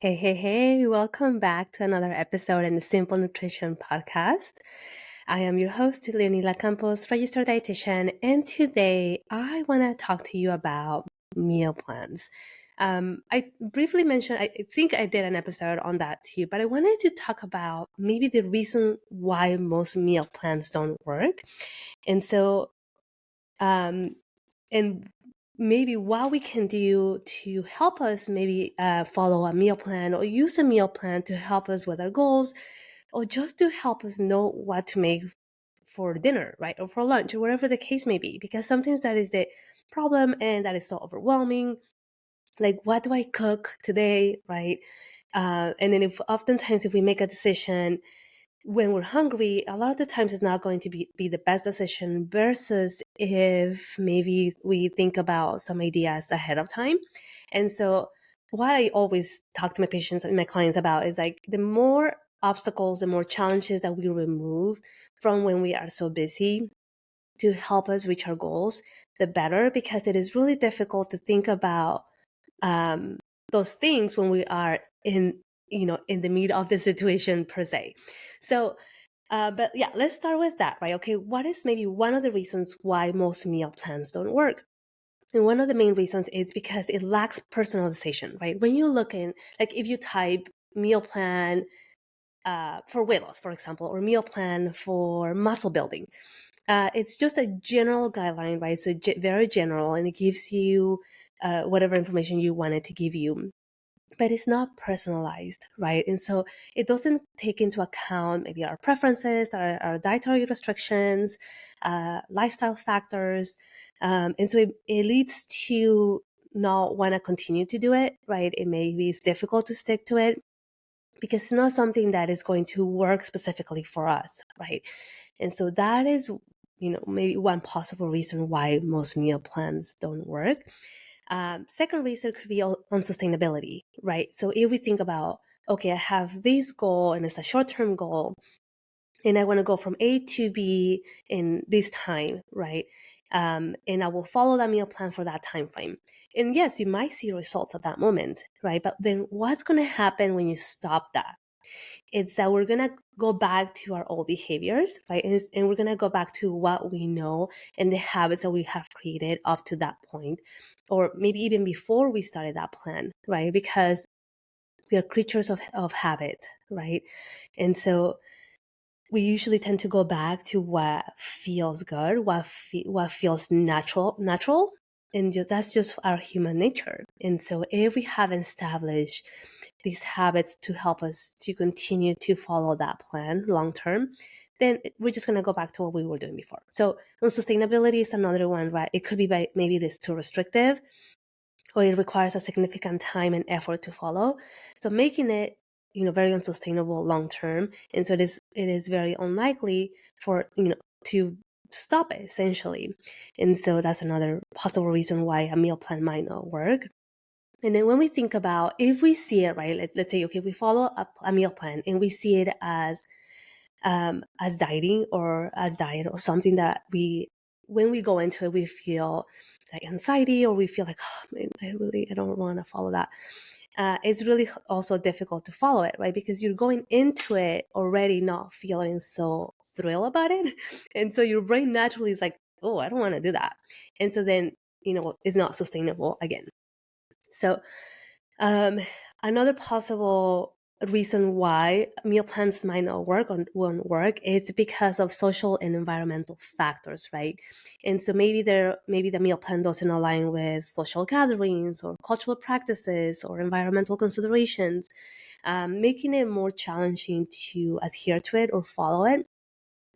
Hey, welcome back to another episode in the Simple Nutrition Podcast. I am your host, Leonila Campos, registered dietitian, and today I want to talk to you about meal plans. I briefly mentioned, I think I did an episode on that too, but I wanted to talk about maybe the reason why most meal plans don't work. And so, um, and maybe what we can do to help us maybe follow a meal plan or use a meal plan to help us with our goals or just to help us know what to make for dinner, right? Or for lunch or whatever the case may be. Because sometimes that is the problem and that is so overwhelming. Like, what do I cook today, right? And then if oftentimes if we make a decision when we're hungry, a lot of the times it's not going to be the best decision versus if maybe we think about some ideas ahead of time. And so what I always talk to my patients and my clients about is like the more obstacles, the more challenges that we remove from when we are so busy to help us reach our goals, the better, because it is really difficult to think about um, those things when we are in the meat of the situation per se. So but yeah, let's start with that, right? Okay, what is maybe one of the reasons why most meal plans don't work? And one of the main reasons is because it lacks personalization, right? When you look in, like if you type meal plan for weight loss, for example, or meal plan for muscle building, it's just a general guideline, right? So very general, and it gives you whatever information you want it to give you, but it's not personalized, right? And so it doesn't take into account maybe our preferences, our dietary restrictions, lifestyle factors. And so it leads to not want to continue to do it, right? It maybe it's difficult to stick to it because it's not something that is going to work specifically for us, right? And so that is, maybe one possible reason why most meal plans don't work. Second reason could be unsustainability, right? So if we think about, okay, I have this goal and it's a short-term goal, and I want to go from A to B in this time, right? And I will follow that meal plan for that time frame. And yes, you might see results at that moment, right? But then what's going to happen when you stop that? It's that we're going to go back to our old behaviors, right? And we're going to go back to what we know and the habits that we have created up to that point, or maybe even before we started that plan, right? Because we are creatures of habit, right? And so we usually tend to go back to what feels good, what feels natural, and that's just our human nature. And so, if we haven't established these habits to help us to continue to follow that plan long term, then we're just going to go back to what we were doing before. So, sustainability is another one, right? It could be by maybe it is too restrictive, or it requires a significant time and effort to follow. So making it, very unsustainable long term. And so it is very unlikely for, to stop it essentially. And so that's another possible reason why a meal plan might not work. And then when we think about, if we see it, right, let's say, okay, we follow a meal plan and we see it as dieting or as diet or something that when we go into it, we feel like anxiety or we feel like, oh, man, I don't want to follow that. It's really also difficult to follow it, right? Because you're going into it already not feeling so thrilled about it. And so your brain naturally is like, oh, I don't want to do that. And so then, it's not sustainable again. So um, another possible reason why meal plans might not work or won't work is because of social and environmental factors, right? And so maybe the meal plan doesn't align with social gatherings or cultural practices or environmental considerations, making it more challenging to adhere to it or follow it.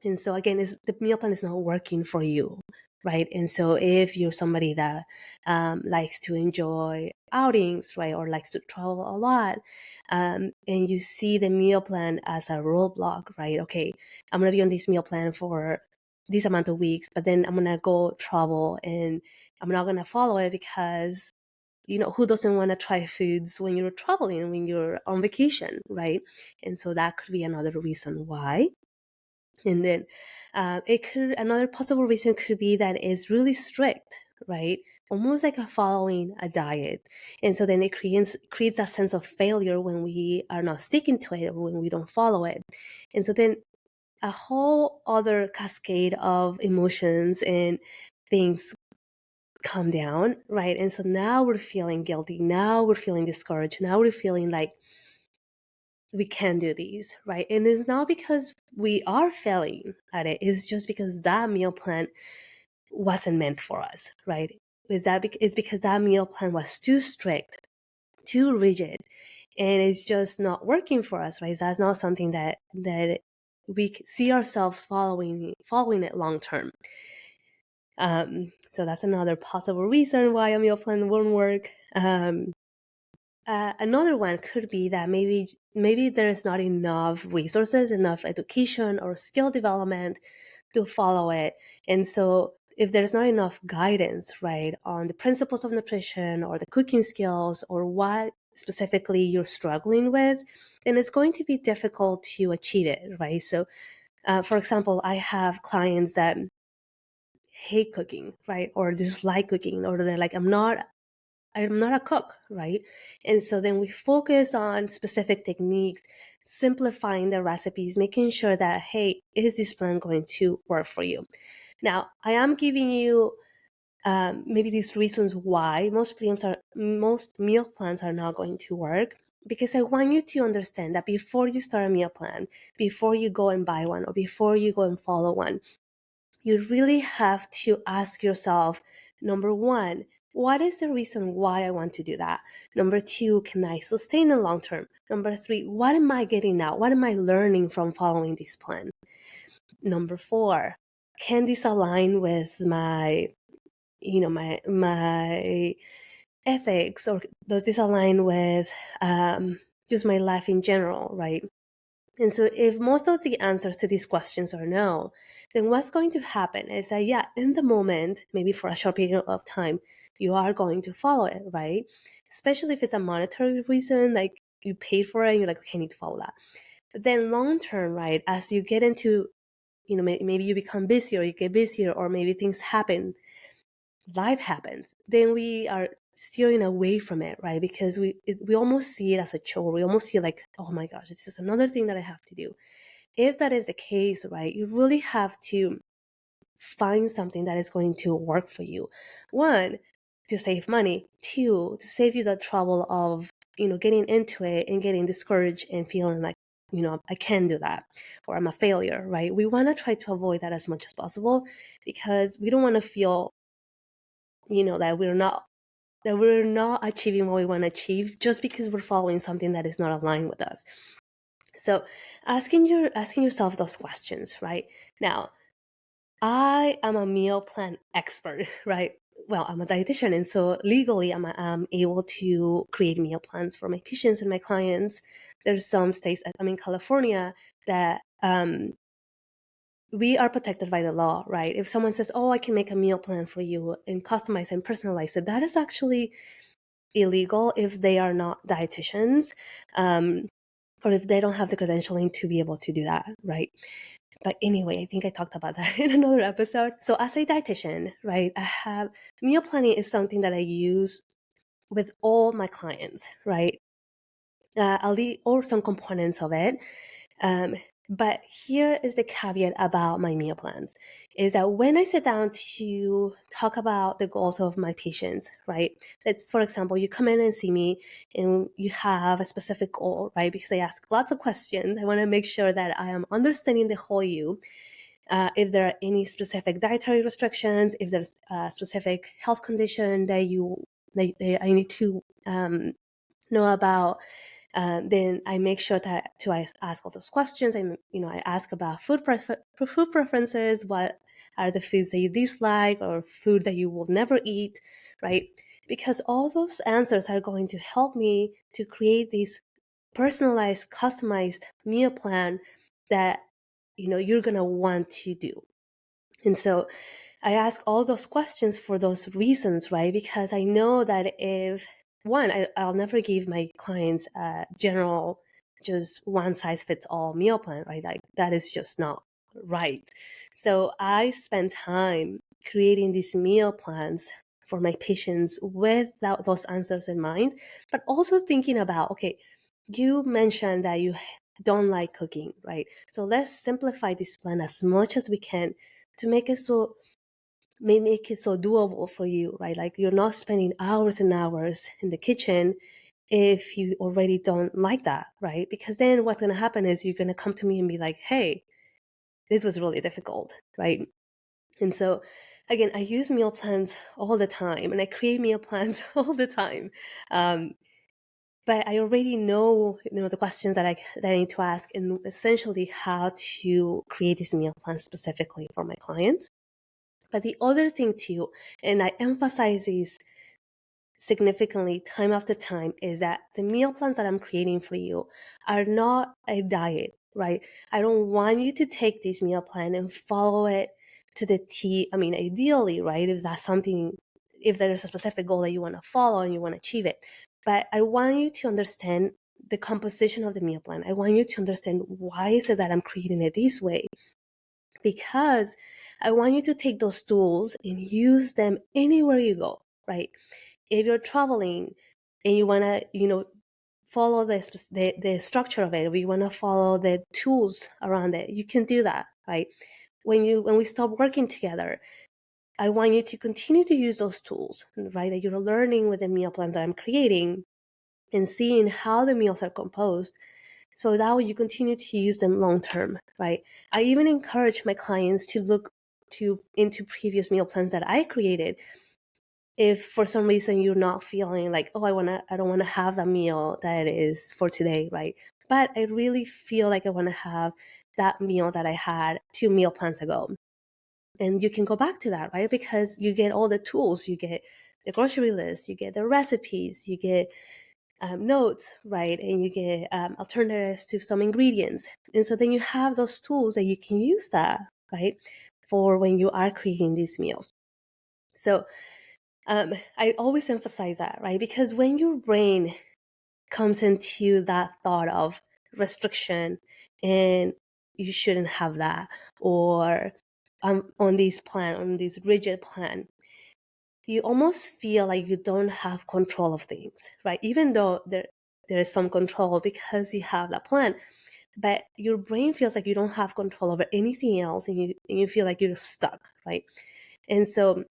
And so again, the meal plan is not working for you, right? And so if you're somebody that likes to enjoy outings, right, or likes to travel a lot, and you see the meal plan as a roadblock, right? Okay, I'm gonna be on this meal plan for this amount of weeks, but then I'm gonna go travel and I'm not gonna follow it because who doesn't want to try foods when you're traveling, when you're on vacation, right? And so that could be another reason why. And then another possible reason could be that it's really strict, right? almost like a following a diet. And so then it creates a sense of failure when we are not sticking to it or when we don't follow it. And so then a whole other cascade of emotions and things come down, right? And so now we're feeling guilty. Now we're feeling discouraged. Now we're feeling like we can't do these, right? And it's not because we are failing at it. It's just because that meal plan wasn't meant for us, right? It's because that meal plan was too strict, too rigid, and it's just not working for us, right? That's not something that we see ourselves following it long term. So that's another possible reason why a meal plan won't work. Another one could be that maybe there's not enough resources, enough education or skill development to follow it. And so if there's not enough guidance, right, on the principles of nutrition or the cooking skills or what specifically you're struggling with, then it's going to be difficult to achieve it, right? So, for example, I have clients that hate cooking, right, or dislike cooking, or they're like, I'm not a cook, right? And so then we focus on specific techniques, simplifying the recipes, making sure that, hey, is this plan going to work for you? Now, I am giving you maybe these reasons why most meal plans are not going to work, because I want you to understand that before you start a meal plan, before you go and buy one, or before you go and follow one, you really have to ask yourself, number one, what is the reason why I want to do that? Number two, can I sustain the long term? Number three, what am I getting out? What am I learning from following this plan? Number four, can this align with my ethics, or does this align with just my life in general, right? And so if most of the answers to these questions are no, then what's going to happen is that, yeah, in the moment, maybe for a short period of time, you are going to follow it, right? Especially if it's a monetary reason, like you paid for it and you're like, okay, I need to follow that. But then long term, right, as you get into, maybe you become busier, you get busier, or maybe things happen, life happens, then we are steering away from it, right? Because we almost see it as a chore. We almost see it like, oh my gosh, this is another thing that I have to do. If that is the case, right, you really have to find something that is going to work for you. One, to save money. Two, to save you the trouble of, getting into it and getting discouraged and feeling like, I can't do that, or I'm a failure, right? We want to try to avoid that as much as possible, because we don't want to feel, that we're not achieving what we want to achieve just because we're following something that is not aligned with us. So asking yourself those questions, right? Now, I am a meal plan expert, right? Well, I'm a dietitian, and so legally I'm able to create meal plans for my patients and my clients. There's some states, I'm in California, that we are protected by the law, right? If someone says, oh, I can make a meal plan for you and customize and personalize it, that is actually illegal if they are not dietitians, or if they don't have the credentialing to be able to do that, right? But anyway, I think I talked about that in another episode. So as a dietitian, right, I have meal planning is something that I use with all my clients, right? Or some components of it. But here is the caveat about my meal plans, is that when I sit down to talk about the goals of my patients, right? Let's, for example, you come in and see me and you have a specific goal, right? Because I ask lots of questions. I want to make sure that I am understanding the whole you. If there are any specific dietary restrictions, if there's a specific health condition that I need to know about, then I make sure I ask all those questions. I ask about food preferences. What are the foods that you dislike, or food that you will never eat, right? Because all those answers are going to help me to create this personalized, customized meal plan that you're gonna want to do. And so I ask all those questions for those reasons, right? Because I know that I'll never give my clients a general, just one size fits all meal plan, right? Like that is just not right. So I spend time creating these meal plans for my patients with those answers in mind, but also thinking about, okay, you mentioned that you don't like cooking, right? So let's simplify this plan as much as we can to make it so doable for you, right? Like you're not spending hours and hours in the kitchen if you already don't like that, right? Because then what's going to happen is you're going to come to me and be like, hey, this was really difficult, right? And so again, I use meal plans all the time and I create meal plans all the time. But I already know, the questions that I need to ask and essentially how to create this meal plan specifically for my clients. But the other thing too, and I emphasize this significantly time after time, is that the meal plans that I'm creating for you are not a diet, right? I don't want you to take this meal plan and follow it to the T. I mean, ideally, right? If there is a specific goal that you want to follow and you want to achieve it. But I want you to understand the composition of the meal plan. I want you to understand why is it that I'm creating it this way, because I want you to take those tools and use them anywhere you go, right? If you're traveling and you want to, follow the structure of it, or you want to follow the tools around it, you can do that, right? When we stop working together, I want you to continue to use those tools, right? That you're learning with the meal plans that I'm creating and seeing how the meals are composed. So that way you continue to use them long term, right? I even encourage my clients to look into previous meal plans that I created. If for some reason you're not feeling like, oh, I don't want to have that meal that is for today, right? But I really feel like I want to have that meal that I had 2 meal plans ago. And you can go back to that, right? Because you get all the tools, you get the grocery list, you get the recipes, you get notes, right? And you get alternatives to some ingredients. And so then you have those tools that you can use that, right? For when you are creating these meals. So I always emphasize that, right? Because when your brain comes into that thought of restriction and you shouldn't have that, or on this rigid plan, you almost feel like you don't have control of things, right? Even though there is some control because you have that plan, but your brain feels like you don't have control over anything else, and you feel like you're stuck, right? And so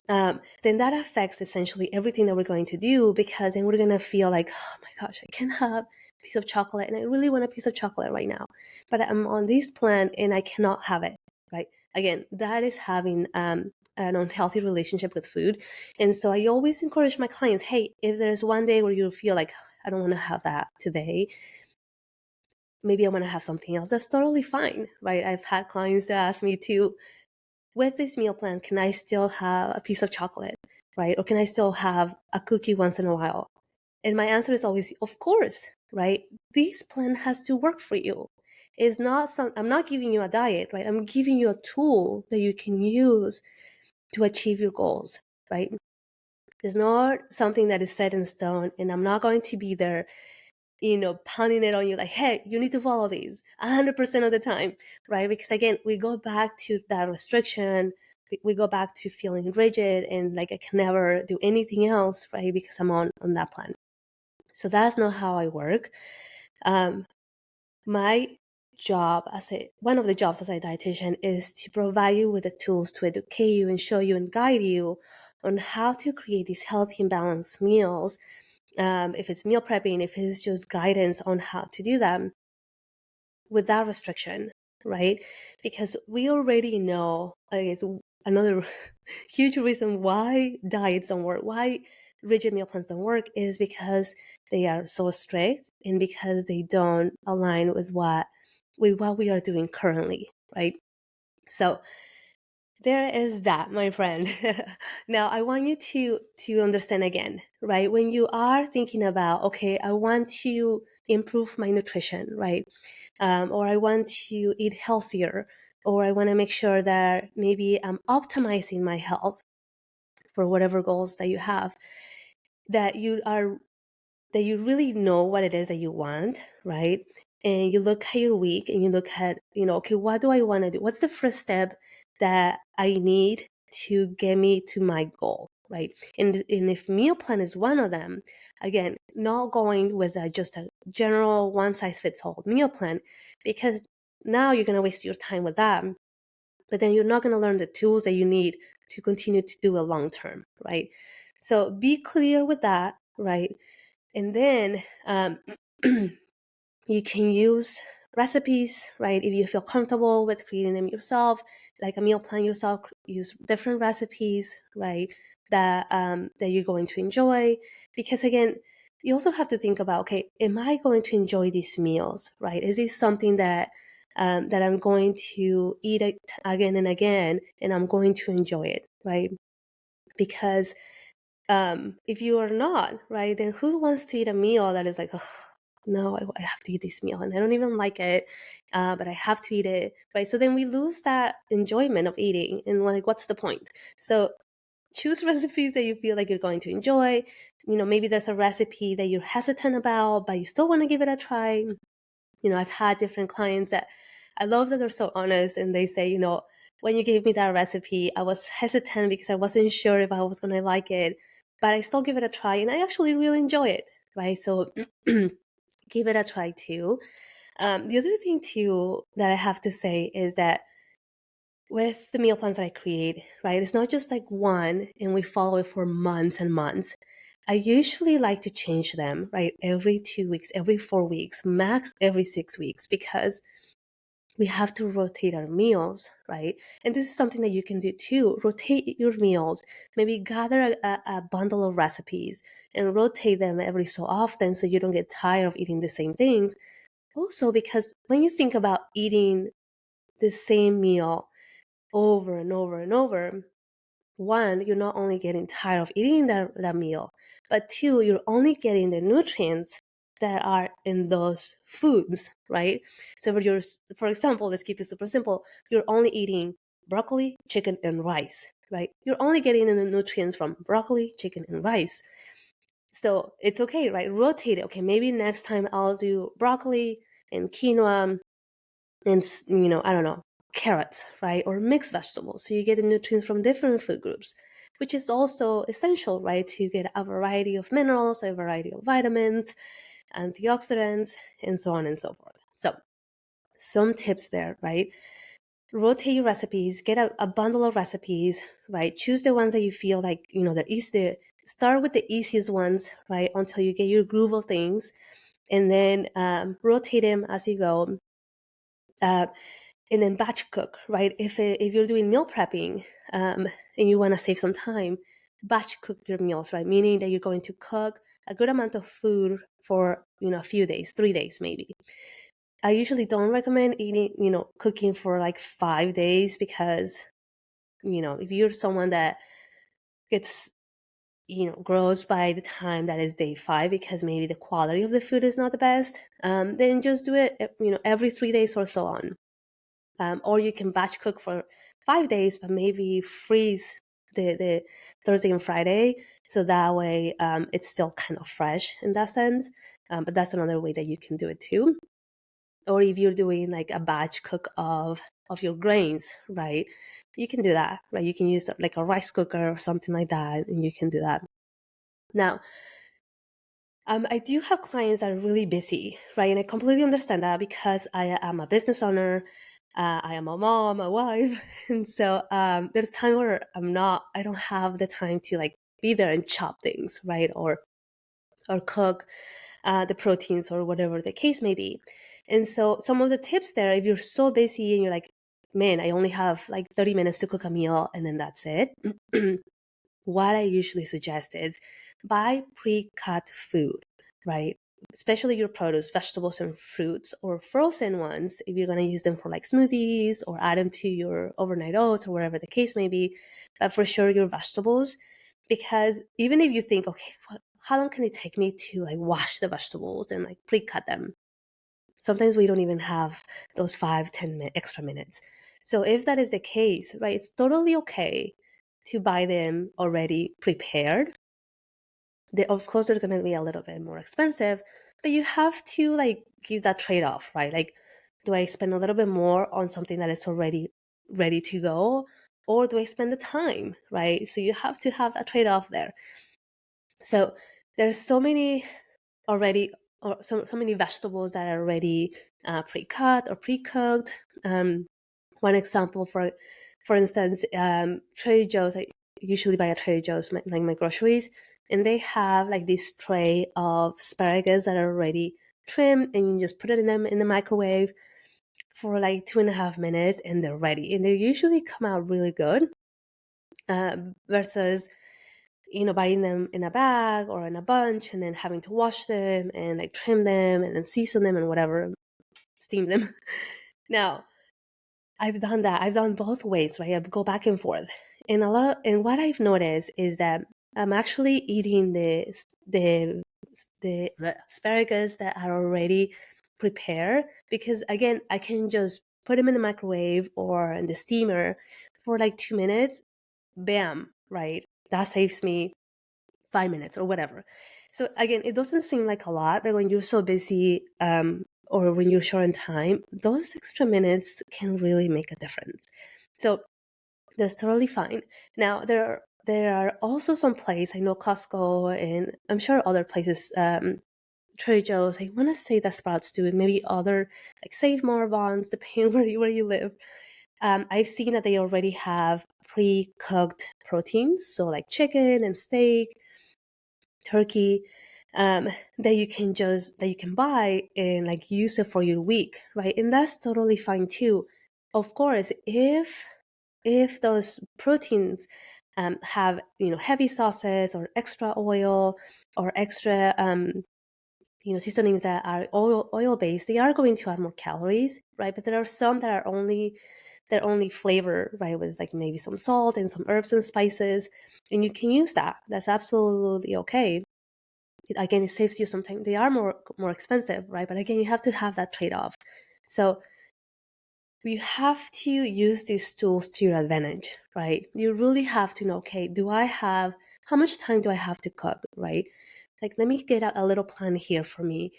then that affects essentially everything that we're going to do, because then we're going to feel like, oh my gosh, I can't have a piece of chocolate and I really want a piece of chocolate right now, but I'm on this plan and I cannot have it, right? Again, that is having an unhealthy relationship with food. And so I always encourage my clients, hey, if there's one day where you feel like, I don't want to have that today, maybe I want to have something else, that's totally fine, right? I've had clients that ask me to, with this meal plan, can I still have a piece of chocolate, right? Or can I still have a cookie once in a while? And my answer is always, of course, right? This plan has to work for you. I'm not giving you a diet, right? I'm giving you a tool that you can use to achieve your goals, right? It's not something that is set in stone, and I'm not going to be there, pounding it on you like, hey, you need to follow these 100% of the time, right? Because again, we go back to that restriction. We go back to feeling rigid and like I can never do anything else, right? Because I'm on that plan. So that's not how I work. My job one of the jobs as a dietitian is to provide you with the tools to educate you and show you and guide you on how to create these healthy and balanced meals. If it's meal prepping, if it's just guidance on how to do them without restriction, right? Because we already know, I guess, another huge reason why diets don't work, why rigid meal plans don't work, is because they are so strict and because they don't align with what we are doing currently, right? So there is that, my friend. Now I want you to understand again, right? When you are thinking about, okay, I want to improve my nutrition, right? Or I want to eat healthier, or I want to make sure that maybe I'm optimizing my health for whatever goals that you have, that you really know what it is that you want, right? And you look at your week and you look at, okay, what do I want to do? What's the first step that I need to get me to my goal, right? And if meal plan is one of them, again, not going with just a general one size fits all meal plan, because now you're going to waste your time with that, but then you're not going to learn the tools that you need to continue to do it long term, right? So be clear with that, right? And then you can use recipes, right? If you feel comfortable with creating them yourself, like a meal plan yourself, use different recipes, right? That you're going to enjoy. Because again, you also have to think about, okay, am I going to enjoy these meals, right? Is this something that I'm going to eat it again and again, and I'm going to enjoy it, right? Because if you are not, right, then who wants to eat a meal that is like, oh, no, I have to eat this meal and I don't even like it, but I have to eat it, right? So then we lose that enjoyment of eating, and like, what's the point? So choose recipes that you feel like you're going to enjoy. Maybe there's a recipe that you're hesitant about, but you still want to give it a try. I've had different clients that I love that they're so honest, and they say, when you gave me that recipe, I was hesitant because I wasn't sure if I was going to like it, but I still give it a try and I actually really enjoy it, right? So give it a try too. The other thing too that I have to say is that with the meal plans that I create, right, it's not just like one and we follow it for months and months. I usually like to change them, right, every 2 weeks, every 4 weeks, max every 6 weeks, because we have to rotate our meals, right? And this is something that you can do too. Rotate your meals. Maybe gather a bundle of recipes and rotate them every so often so you don't get tired of eating the same things. Also, because when you think about eating the same meal over and over and over, one, you're not only getting tired of eating that meal, but two, you're only getting the nutrients that are in those foods, right? So for example, let's keep it super simple. You're only eating broccoli, chicken, and rice, right? You're only getting the nutrients from broccoli, chicken, and rice. So it's okay, right? Rotate it. Okay, maybe next time I'll do broccoli and quinoa and, I don't know, carrots, right? Or mixed vegetables. So you get the nutrients from different food groups, which is also essential, right? To get a variety of minerals, a variety of vitamins, antioxidants, and so on and so forth. So some tips there, right? Rotate your recipes, get a bundle of recipes, right? Choose the ones that you feel like, they're easy. Start with the easiest ones, right? Until you get your groove of things. And then rotate them as you go. And then batch cook, right? If you're doing meal prepping and you want to save some time, batch cook your meals, right? Meaning that you're going to cook a good amount of food for a few days, 3 days maybe. I usually don't recommend cooking for like 5 days, because if you're someone that gets grows by the time that is day 5 because maybe the quality of the food is not the best, then just do it every 3 days or so on. Or you can batch cook for 5 days, but maybe freeze the Thursday and Friday, so that way it's still kind of fresh in that sense. But that's another way that you can do it too. Or if you're doing like a batch cook of your grains, right? You can do that, right? You can use like a rice cooker or something like that, and you can do that. Now, I do have clients that are really busy, right? And I completely understand that, because I am a business owner. I am a mom, a wife. And so there's time where I don't have the time to like be there and chop things, right? Or cook the proteins or whatever the case may be. And so some of the tips there, if you're so busy and you're like, man, I only have like 30 minutes to cook a meal and then that's it. What I usually suggest is buy pre-cut food, right? Especially your produce, vegetables and fruits, or frozen ones if you're going to use them for like smoothies or add them to your overnight oats or whatever the case may be. But for sure, your vegetables, because even if you think, okay, how long can it take me to like wash the vegetables and like pre-cut them? Sometimes we don't even have those 5-10 extra minutes. So if that is the case, right, it's totally okay to buy them already prepared. Of course, they're going to be a little bit more expensive, but you have to like give that trade-off, right? Like, do I spend a little bit more on something that is already ready to go, or do I spend the time, right? So you have to have that trade-off there. So there's so many already, or so many vegetables that are already pre-cut or pre-cooked. One example, for instance, Trader Joe's. I usually buy at Trader Joe's, like my groceries, and they have like this tray of asparagus that are already trimmed, and you just put it in the microwave for like 2.5 minutes, and they're ready. And they usually come out really good, versus buying them in a bag or in a bunch and then having to wash them and like trim them and then season them and whatever, steam them. Now, I've done that. I've done both ways, right? I go back and forth. And what I've noticed is that I'm actually eating the asparagus that are already prepared, because again, I can just put them in the microwave or in the steamer for like 2 minutes, bam, right? That saves me 5 minutes or whatever. So again, it doesn't seem like a lot, but when you're so busy, or when you're short on time, those extra minutes can really make a difference. So that's totally fine. Now there are also some places, I know Costco and I'm sure other places, Trader Joe's, I want to say that Sprouts do, and maybe other like Save More, Bonds, depending where you live. I've seen that they already have pre-cooked proteins, so like chicken and steak, turkey, um, that you can buy and like use it for your week, right? And that's totally fine too. Of course, if those proteins have heavy sauces or extra oil or extra seasonings that are oil based, they are going to add more calories, right? But there are some that are only flavor, right, with like maybe some salt and some herbs and spices, and you can use that. That's absolutely okay. Again, it saves you some time. They are more expensive, right? But again, you have to have that trade-off. So you have to use these tools to your advantage, right? You really have to know, okay, how much time do I have to cook, right? Like, let me get a little plan here for me.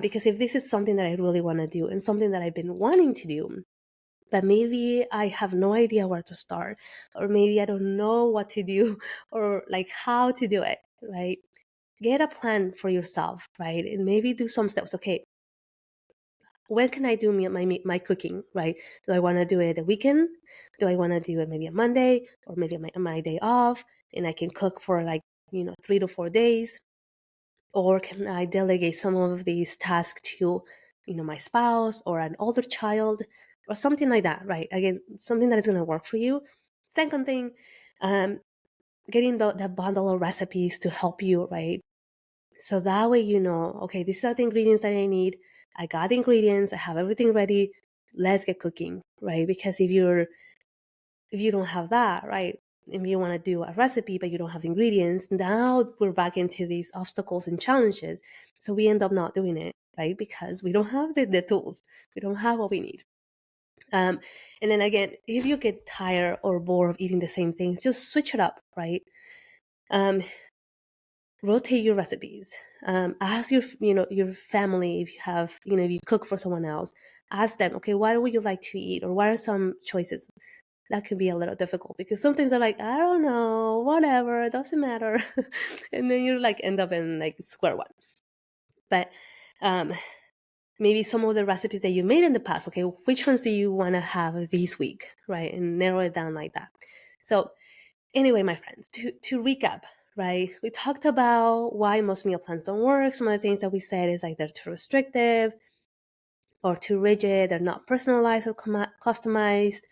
Because if this is something that I really want to do and something that I've been wanting to do, but maybe I have no idea where to start, or maybe I don't know what to do, or like how to do it, right? Get a plan for yourself, right? And maybe do some steps. Okay, when can I do my cooking, right? Do I want to do it the weekend? Do I want to do it maybe a Monday or maybe my day off, and I can cook for like 3 to 4 days? Or can I delegate some of these tasks to my spouse or an older child or something like that, right? Again, something that is going to work for you. Second thing, um, getting that bundle of recipes to help you, right? So that way okay, these are the ingredients that I need. I got the ingredients, I have everything ready. Let's get cooking, right? Because if you don't have that, right? If you want to do a recipe but you don't have the ingredients, now we're back into these obstacles and challenges. So we end up not doing it, right? Because we don't have the tools. We don't have what we need. And then again, if you get tired or bored of eating the same things, just switch it up, right? Um, Rotate your recipes. Ask your family, if you have if you cook for someone else, ask them, okay, what would you like to eat, or what are some choices? That can be a little difficult because sometimes they're like, I don't know, whatever, it doesn't matter. And then you like end up in like square one. But maybe some of the recipes that you made in the past, okay, which ones do you want to have this week, right? And narrow it down like that. So anyway, my friends, to recap, right? We talked about why most meal plans don't work. Some of the things that we said is like they're too restrictive or too rigid, they're not personalized or customized.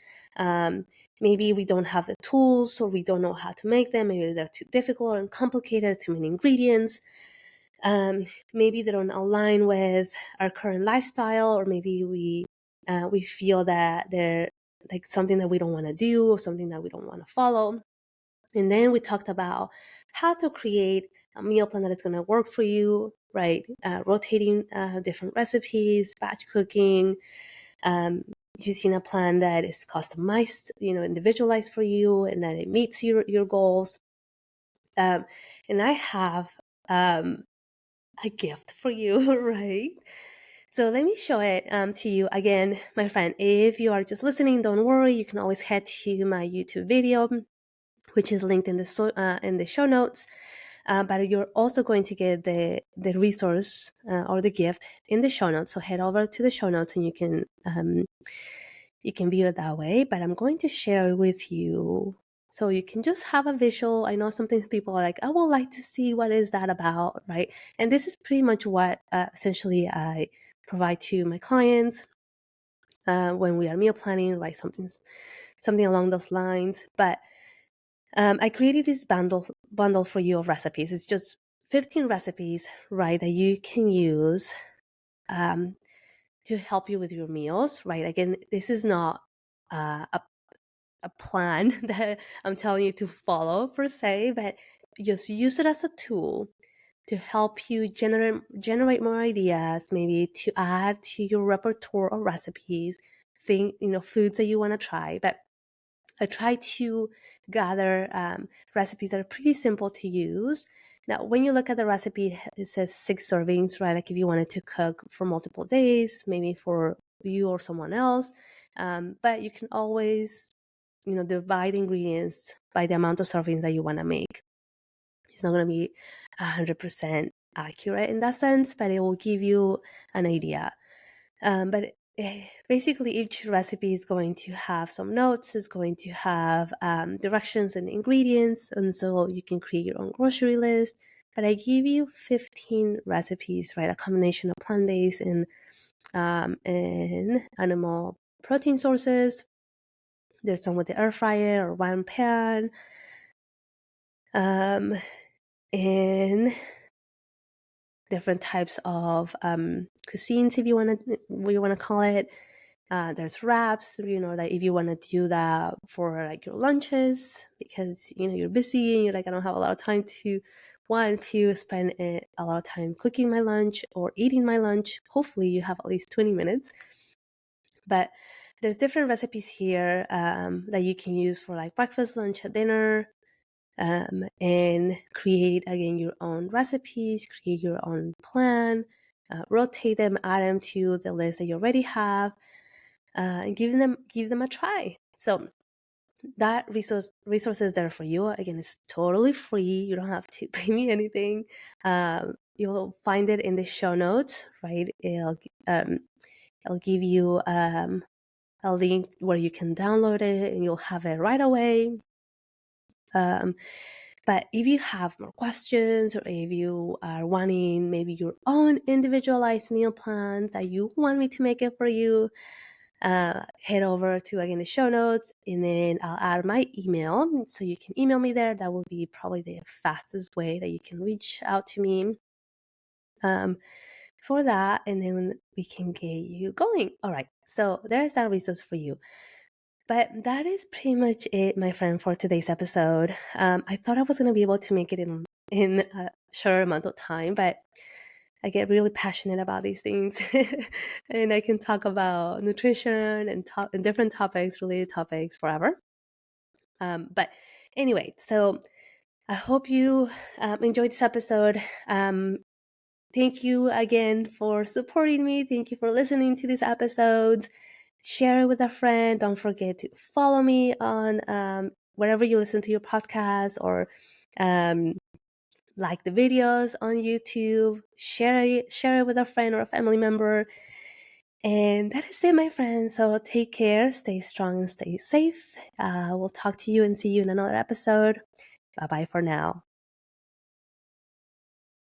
Maybe we don't have the tools or we don't know how to make them. Maybe they're too difficult and complicated, too many ingredients. Maybe they don't align with our current lifestyle, or maybe we feel that they're like something that we don't want to do or something that we don't want to follow. And then we talked about how to create a meal plan that is going to work for you, right? Rotating different recipes, batch cooking, um, using a plan that is customized, individualized for you, and that it meets your goals. And I have a gift for you, right? So let me show it to you again, my friend. If you are just listening, don't worry. You can always head to my YouTube video, which is linked in the show notes. But you're also going to get the resource or the gift in the show notes. So head over to the show notes and you can view it that way. But I'm going to share it with you so you can just have a visual. I know sometimes people are like, I would like to see what is that about, right? And this is pretty much what essentially I provide to my clients when we are meal planning, right? Something along those lines. But I created this bundle for you of recipes. It's just 15 recipes, right, that you can use to help you with your meals, right? Again, this is not a plan that I'm telling you to follow per se, but just use it as a tool to help you generate more ideas, maybe to add to your repertoire of recipes, foods that you want to try. But I try to gather recipes that are pretty simple to use. Now, when you look at the recipe, it says 6 servings, right? Like if you wanted to cook for multiple days, maybe for you or someone else. But you can always, divide ingredients by the amount of servings that you want to make. It's not going to be 100% accurate in that sense, but it will give you an idea. But basically, each recipe is going to have some notes, is going to have directions and ingredients, and so you can create your own grocery list. But I give you 15 recipes, right? A combination of plant-based and animal protein sources. There's some with the air fryer or one pan. And different types of cuisines, if you want to call it. There's wraps, that if you want to do that for like your lunches, because you're busy and you're like, I don't have a lot of time to spend a lot of time cooking my lunch or eating my lunch. Hopefully you have at least 20 minutes. But there's different recipes here that you can use for like breakfast, lunch, dinner, and create again your own recipes, create your own plan, rotate them, add them to the list that you already have, and give them a try. So that resource is there for you. Again, it's totally free. You don't have to pay me anything. You'll find it in the show notes, right? I'll give you a link where you can download it and you'll have it right away. But if you have more questions, or if you are wanting maybe your own individualized meal plan that you want me to make it for you, head over to, again, the show notes, and then I'll add my email. So you can email me there. That will be probably the fastest way that you can reach out to me for that. And then we can get you going. All right. So there's that resource for you. But that is pretty much it, my friend, for today's episode. I thought I was going to be able to make it in a short amount of time, but I get really passionate about these things, and I can talk about nutrition and different topics, related topics, forever. But anyway, so I hope you enjoyed this episode. Thank you again for supporting me. Thank you for listening to these episodes. Share it with a friend. Don't forget to follow me on wherever you listen to your podcast, or like the videos on YouTube. Share it with a friend or a family member. And that is it, my friends. So take care, stay strong, and stay safe. We'll talk to you and see you in another episode. Bye-bye for now.